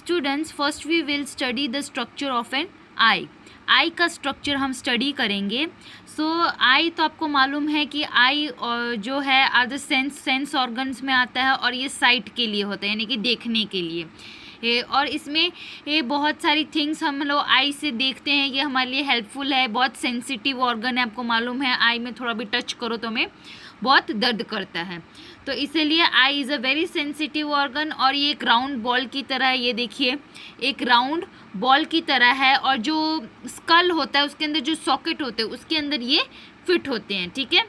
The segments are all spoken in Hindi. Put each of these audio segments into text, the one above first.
Students, first we will study the structure of an eye. Eye का स्ट्रक्चर हम स्टडी करेंगे। सो आई तो आपको मालूम है कि आई जो है आर द सेंस ऑर्गन्स में आता है और ये साइट के लिए होता है, यानी कि देखने के लिए। और इसमें ये बहुत सारी थिंग्स हम लोग आई से देखते हैं, ये हमारे लिए हेल्पफुल है। बहुत सेंसिटिव ऑर्गन है, आपको मालूम है, आई में थोड़ा भी टच करो तो हमें बहुत दर्द करता है। तो इसीलिए eye is a very sensitive organ. और ये एक राउंड बॉल की तरह है, ये देखिए एक राउंड बॉल की तरह है, और जो स्कल होता है उसके अंदर जो सॉकेट होते हैं उसके अंदर ये फिट होते हैं, ठीक है।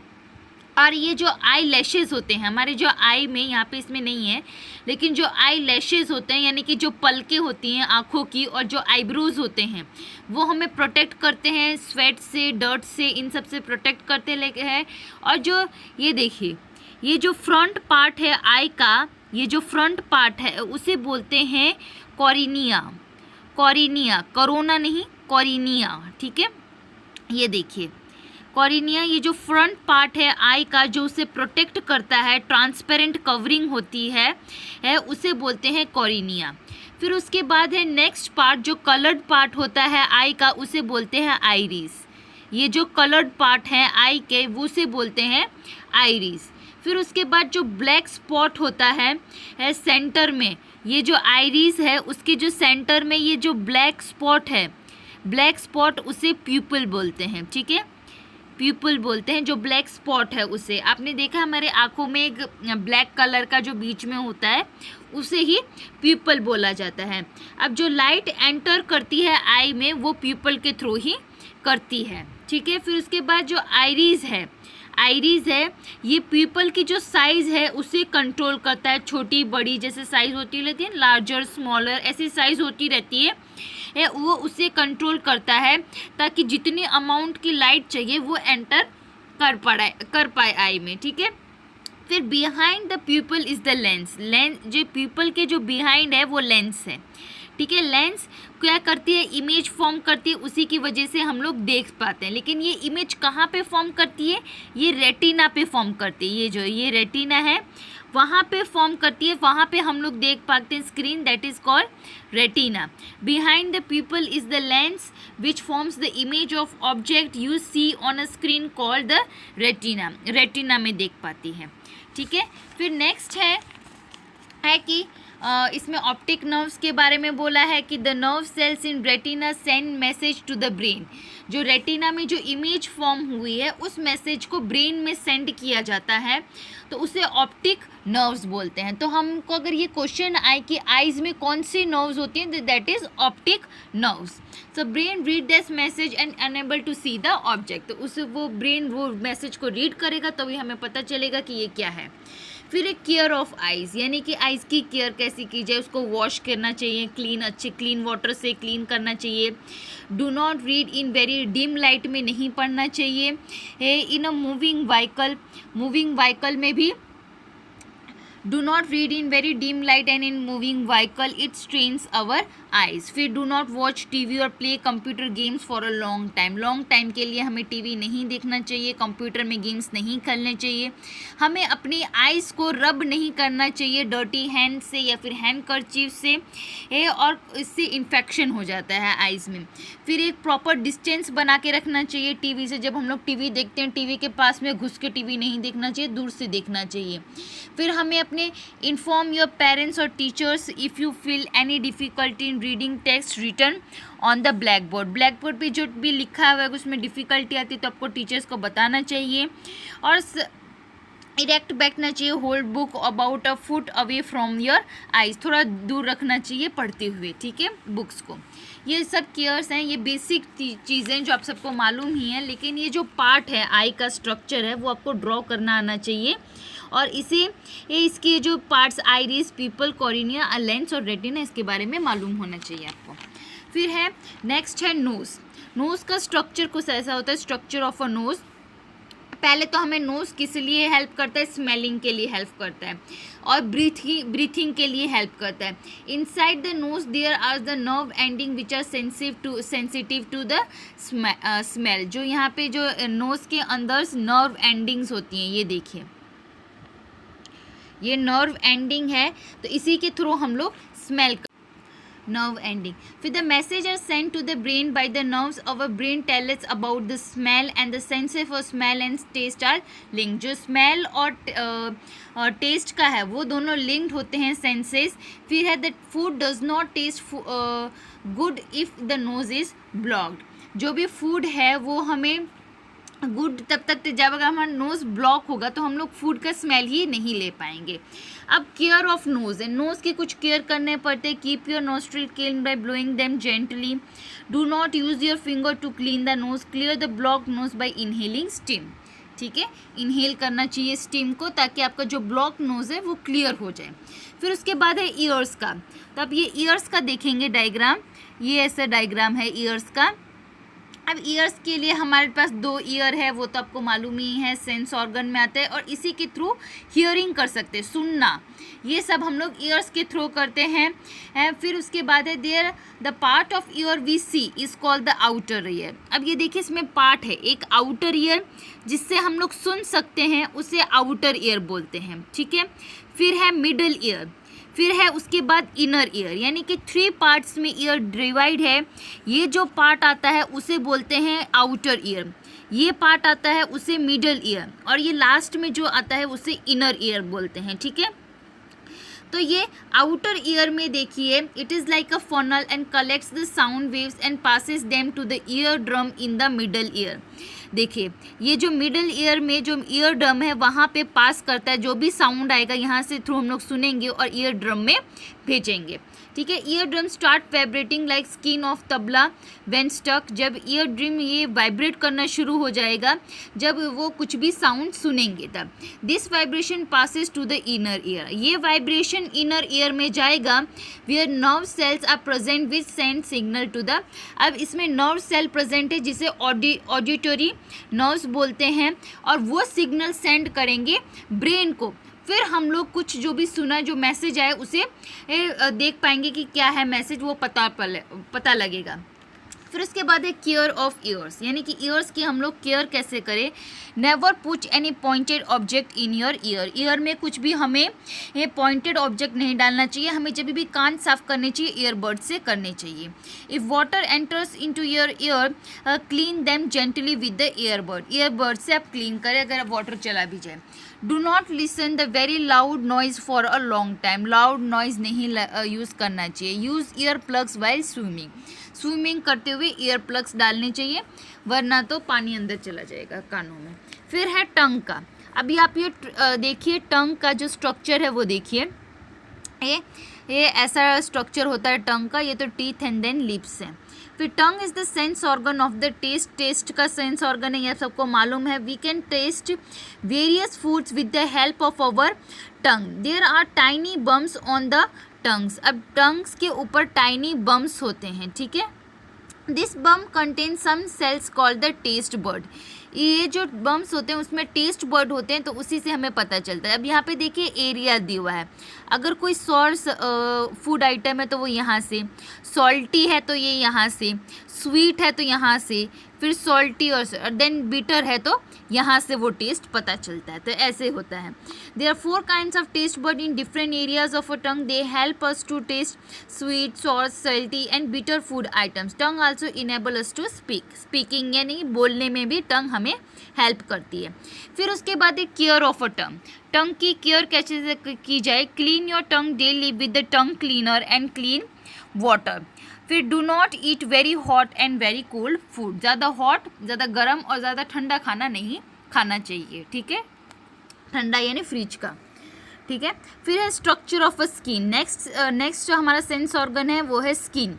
और ये जो आई लैशेज़ होते हैं हमारे, जो आई में, यहाँ पे इसमें नहीं है, लेकिन जो आई लैशेज़ होते हैं यानी कि जो पलकें होती हैं आँखों की, और जो आईब्रोज होते हैं वो हमें प्रोटेक्ट करते हैं स्वेट से, डर्ट से, इन सब से प्रोटेक्ट करते हैं। और जो ये देखिए, ये जो फ्रंट पार्ट है आई का, ये जो फ्रंट पार्ट है उसे बोलते हैं कॉर्निया। कॉर्निया, कोरोना नहीं, कॉर्निया, ठीक है। ये देखिए कॉर्निया, ये जो फ्रंट पार्ट है आई का जो उसे प्रोटेक्ट करता है, ट्रांसपेरेंट कवरिंग होती है उसे बोलते हैं कॉर्निया। फिर उसके बाद है नेक्स्ट पार्ट, जो कलर्ड पार्ट होता है आई का, उसे बोलते हैं आइरिस। ये जो कलर्ड पार्ट है आई के वो उसे बोलते हैं आइरिस। फिर उसके बाद जो ब्लैक स्पॉट होता है सेंटर में, ये जो आइरिस है उसके जो सेंटर में ये जो ब्लैक स्पॉट है, ब्लैक स्पॉट उसे प्यूपल बोलते हैं, ठीक है, प्यूपल बोलते हैं। जो ब्लैक स्पॉट है उसे, आपने देखा हमारे आँखों में एक ब्लैक कलर का जो बीच में होता है उसे ही प्यूपल बोला जाता है। अब जो लाइट एंटर करती है आई में वो प्यूपल के थ्रू ही करती है, ठीक है। फिर उसके बाद जो आइरिस है, आइरिस है ये प्यूपल की जो साइज़ है उसे कंट्रोल करता है। छोटी बड़ी जैसे साइज़ होती रहती है, लार्जर स्मॉलर ऐसी साइज़ होती रहती है, वो उसे कंट्रोल करता है ताकि जितनी अमाउंट की लाइट चाहिए वो एंटर कर पाए आई में, ठीक है। फिर behind the pupil is the lens. Lens, जो प्यूपल के जो बिहाइंड है वो लेंस है, ठीक है। लेंस क्या करती है, इमेज फॉर्म करती है, उसी की वजह से हम लोग देख पाते हैं। लेकिन ये इमेज कहाँ पे फॉर्म करती है, ये रेटिना पे फॉर्म करती है। ये जो ये रेटिना है वहाँ पे फॉर्म करती है, वहाँ पे हम लोग देख पाते हैं screen, that is called retina. Behind the pupil is the lens which forms the image of object you see on a screen called the retina. Retina में देख पाती है, ठीक है। फिर नेक्स्ट है कि इसमें ऑप्टिक नर्व्स के बारे में बोला है कि the nerve cells in retina send message to the brain. जो रेटिना में जो इमेज फॉर्म हुई है उस मैसेज को ब्रेन में सेंड किया जाता है, तो उसे ऑप्टिक नर्व्स बोलते हैं। तो हमको अगर ये क्वेश्चन आए कि आइज़ में कौन सी नर्व्स होती हैं, that is optic nerves. So brain read this message and enable to see the object. तो उसे वो ब्रेन वो मैसेज को रीड करेगा तभी हमें पता चलेगा कि ये क्या है। फिर एक केयर ऑफ आइज़, यानी कि आइज़ की केयर कैसी की जाए, उसको वॉश करना चाहिए, अच्छे क्लीन वाटर से क्लीन करना चाहिए। Do not read in very dim light में नहीं पढ़ना चाहिए। इन अ मूविंग व्हीकल में भी do not read in very dim light and in moving vehicle, it strains our eyes. फिर डू नॉट वॉच टीवी और play computer games for a long time के लिए हमें टीवी नहीं देखना चाहिए, कंप्यूटर में गेम्स नहीं खेलने चाहिए। हमें अपनी आइज़ को रब नहीं करना चाहिए डर्टी हैंड से या फिर हैंड कर्चीफ से, और इससे इन्फेक्शन हो जाता है आइज़ में। फिर एक प्रॉपर डिस्टेंस बना के रखना चाहिए टीवी से। जब हम लोग टीवी देखते हैं टीवी के पास में घुस के टीवी नहीं देखना चाहिए, दूर से देखना चाहिए। फिर हमें अपने इन्फॉर्म योर पेरेंट्स और teachers if you feel any difficulty in reading text written on the black board पे जो भी लिखा हुआ है उसमें डिफ़िकल्टी आती है तो आपको टीचर्स को बताना चाहिए। और इरेक्ट बैठना चाहिए, hold book about a foot away from your eyes, थोड़ा दूर रखना चाहिए पढ़ते हुए, ठीक है, बुक्स को। ये सब केयर्स हैं, ये बेसिक चीज़ें जो आप सबको मालूम ही हैं, लेकिन ये जो पार्ट है आई का स्ट्रक्चर है वो आपको ड्रॉ करना आना चाहिए। और इसके जो parts iris, people, cornea, lens और रेटिना, इसके बारे में मालूम होना चाहिए आपको। फिर है नेक्स्ट है नोज़ का स्ट्रक्चर कुछ ऐसा होता है, स्ट्रक्चर ऑफ अ नोज़। पहले तो हमें नोज़ किस लिए हेल्प करता है, स्मेलिंग के लिए हेल्प करता है और ब्रीथिंग के लिए हेल्प करता है। Inside the nose there are the nerve ending which are sensitive to the smell. जो यहाँ पे जो नोज़ के अंदर नर्व एंडिंग्स होती हैं, ये देखिए ये नर्व एंडिंग है, तो इसी के थ्रू हम लोग स्मेल nerve ending. फिर the message are sent to the brain by the nerves of a brain tell us about the smell and the senses for smell and taste are linked. जो smell और टेस्ट का है वो दोनों लिंक्ड होते हैं सेंसेस. फिर है that food does not taste good if the nose is blocked. जो भी फूड है वो हमें गुड तब तक जब अगर हमारा नोज़ ब्लॉक होगा तो हम लोग फूड का स्मेल ही नहीं ले पाएंगे. अब केयर ऑफ नोज़ है. नोज़ के कुछ केयर करने पड़ते हैं. Keep your nostril clean by blowing them gently. Do not use your finger to clean the nose. Clear the block nose by inhaling steam. ठीक है, इनहेल करना चाहिए स्टीम को ताकि आपका जो ब्लॉक नोज़ है वो क्लियर हो जाए. फिर उसके बाद है ईयर्स का. तो अब ये ईयर्स का देखेंगे डायग्राम. ये ऐसा डायग्राम है ईयर्स का. अब ईयर्स के लिए हमारे पास 2 ईयर है, वो तो आपको मालूम ही है, सेंस ऑर्गन में आते हैं और इसी के थ्रू हियरिंग कर सकते हैं, सुनना. ये सब हम लोग ईयर्स के थ्रू करते हैं. फिर उसके बाद है there the part of ear we see is called the outer ear. अब ये देखिए इसमें पार्ट है एक आउटर ईयर जिससे हम लोग सुन सकते हैं, उसे आउटर ईयर बोलते हैं. ठीक है, फिर है मिडल ईयर. फिर है उसके बाद इनर ईयर. यानी कि 3 पार्ट्स में ईयर डिवाइड है. ये जो पार्ट आता है उसे बोलते हैं आउटर ईयर. ये पार्ट आता है उसे मिडल ईयर और ये लास्ट में जो आता है उसे इनर ईयर बोलते हैं. ठीक है, तो ये आउटर ईयर में देखिए it is like a funnel and collects the sound waves and passes them to the ear drum in the middle ear. देखिए ये जो मिडल ईयर में जो ईयर ड्रम है वहाँ पे पास करता है. जो भी साउंड आएगा यहाँ से थ्रू हम लोग सुनेंगे और ईयर ड्रम में भेजेंगे. ठीक है, ear drum start vibrating like skin of tabla when stuck. जब ईयर ड्रम ये वाइब्रेट करना शुरू हो जाएगा जब वो कुछ भी साउंड सुनेंगे तब. This vibration passes to the inner ear. ये वाइब्रेशन इनर ईयर में जाएगा where nerve cells are present which send signal to the. अब इसमें नर्व सेल प्रेजेंट है जिसे ऑडिटरी नर्व्स बोलते हैं और वो सिग्नल सेंड करेंगे ब्रेन को. फिर हम लोग कुछ जो भी सुना जो मैसेज आए उसे देख पाएंगे कि क्या है मैसेज, वो पता लगेगा. फिर उसके बाद है केयर ऑफ ईयर्स. यानी कि ईयर्स की हम लोग केयर कैसे करें. Never put any pointed object in your year. Year में कुछ भी हमें ये पॉइंटेड ऑब्जेक्ट नहीं डालना चाहिए. हमें जब भी कान साफ करने चाहिए ईयरबड से करने चाहिए. If water enters into your year clean them gently with the earbud. Earbud से आप क्लीन करें अगर वाटर चला भी जाए. Do not listen the very loud noise for a long time. Loud noise नहीं यूज़ करना चाहिए. Use ear plugs while swimming. Swimming करते हुए ईयर प्लग्स डालने चाहिए वरना तो पानी अंदर चला जाएगा कानों में. फिर है टंग का. अभी आप ये देखिए टंग का जो स्ट्रक्चर है वो देखिए. ये ऐसा स्ट्रक्चर होता है टंग का. ये तो टीथ एंड देन लिप्स है. फिर tongue is the sense organ of the taste. Taste का सेंस ऑर्गन है, यह सबको मालूम है. We can taste various foods with the help of our tongue. There are tiny bums on the tongues. अब टंग्स के ऊपर टाइनी बम्स होते हैं. ठीक है, this bum contain some cells called the taste bird. ये जो बम्स होते हैं उसमें टेस्ट बर्ड होते हैं तो उसी से हमें पता चलता है. अब यहाँ पे देखिए एरिया दिया हुआ है. अगर कोई सॉर्स फूड आइटम है तो वो यहाँ से, सॉल्टी है तो ये यहाँ से, स्वीट है तो यहाँ से, फिर सॉल्टी और देन बिटर है तो यहाँ से वो टेस्ट पता चलता है. तो ऐसे होता है. There are 4 kinds of taste bird in different areas of a tongue. They help us to taste sweet, sour, salty and bitter food items. Tongue also enable us to speak. Speaking यानी बोलने में भी टंग हमें हेल्प करती है. फिर उसके बाद एक केयर ऑफ अ टंग. टंग की केयर कैसे की जाए. Clean your tongue daily with the tongue cleaner and clean water. फिर do not eat very hot and very cold food. ज़्यादा हॉट, ज़्यादा गर्म और ज़्यादा ठंडा खाना नहीं खाना चाहिए. ठीक है, ठंडा यानी फ्रिज का. ठीक है, फिर है structure of a skin. Next जो हमारा सेंस ऑर्गन है वो है स्किन.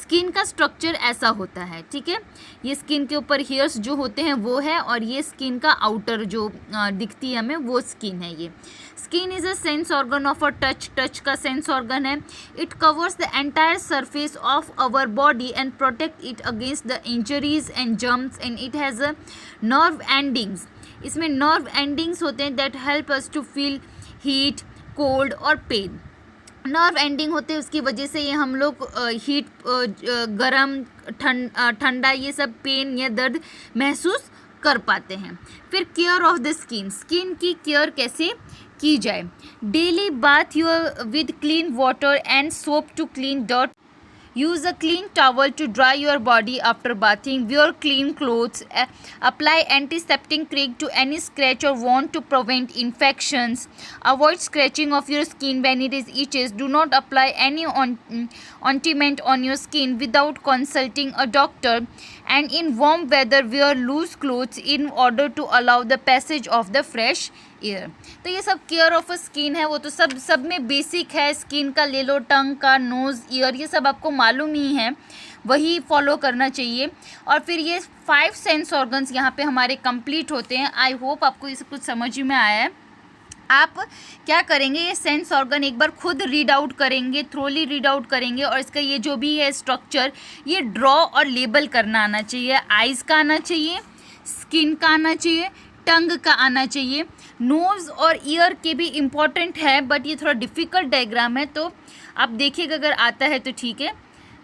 स्किन का स्ट्रक्चर ऐसा होता है. ठीक है, ये स्किन के ऊपर हेयर्स जो होते हैं वो है और ये स्किन का आउटर जो दिखती है हमें वो स्किन है. ये skin is a sense organ of a touch. Touch का सेंस ऑर्गन है. It covers the entire surface of our body and protect it against the injuries and jumps and it has a nerve endings. इसमें नर्व एंडिंग्स होते हैं that help us to feel heat, cold और पेन. नर्व एंडिंग होते हैं उसकी वजह से ये हम लोग हीट, गरम, ठंडा, ये सब पेन या दर्द महसूस कर पाते हैं. फिर care of the skin. Skin की केयर कैसे की जाए. Daily bath your with clean water and soap to clean dirt. use a clean towel to dry your body after bathing, wear clean clothes, apply antiseptic cream to any scratch or wound to prevent infections, avoid scratching of your skin when it is itches, do not apply any ointment on your skin without consulting a doctor, and in warm weather wear loose clothes in order to allow the passage of the fresh air. तो ये सब केयर ऑफ स्किन है, वो तो सब में बेसिक है। स्किन का ले लो, टंग का, नोज़, ईयर, ये सब आपको मालूम ही है, वही फॉलो करना चाहिए। और फिर ये 5 सेंस ऑर्गन्स यहाँ पे हमारे कंप्लीट होते हैं। आई होप आपको ये सब कुछ समझ में आया है। आप क्या करेंगे, ये सेंस ऑर्गन एक बार खुद रीड आउट करेंगे, थ्रोली रीड आउट करेंगे, और इसका ये जो भी है स्ट्रक्चर ये ड्रॉ और लेबल करना आना चाहिए। आइज़ का आना चाहिए, स्किन का आना चाहिए, टंग का आना चाहिए, नोज़ और ईयर के भी इम्पॉर्टेंट है, बट ये थोड़ा डिफ़िकल्ट डायग्राम है, तो आप देखिएगा अगर आता है तो ठीक है,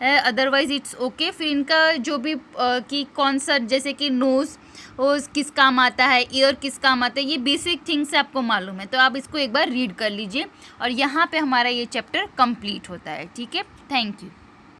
अदरवाइज़ इट्स ओके। फिर इनका जो भी कि कौन सा, जैसे कि नोज़ वो किस काम आता है, ईयर किस काम आता है, ये बेसिक थिंग्स आपको मालूम है, तो आप इसको एक बार रीड कर लीजिए। और यहाँ पे हमारा ये चैप्टर कंप्लीट होता है। ठीक है, थैंक यू।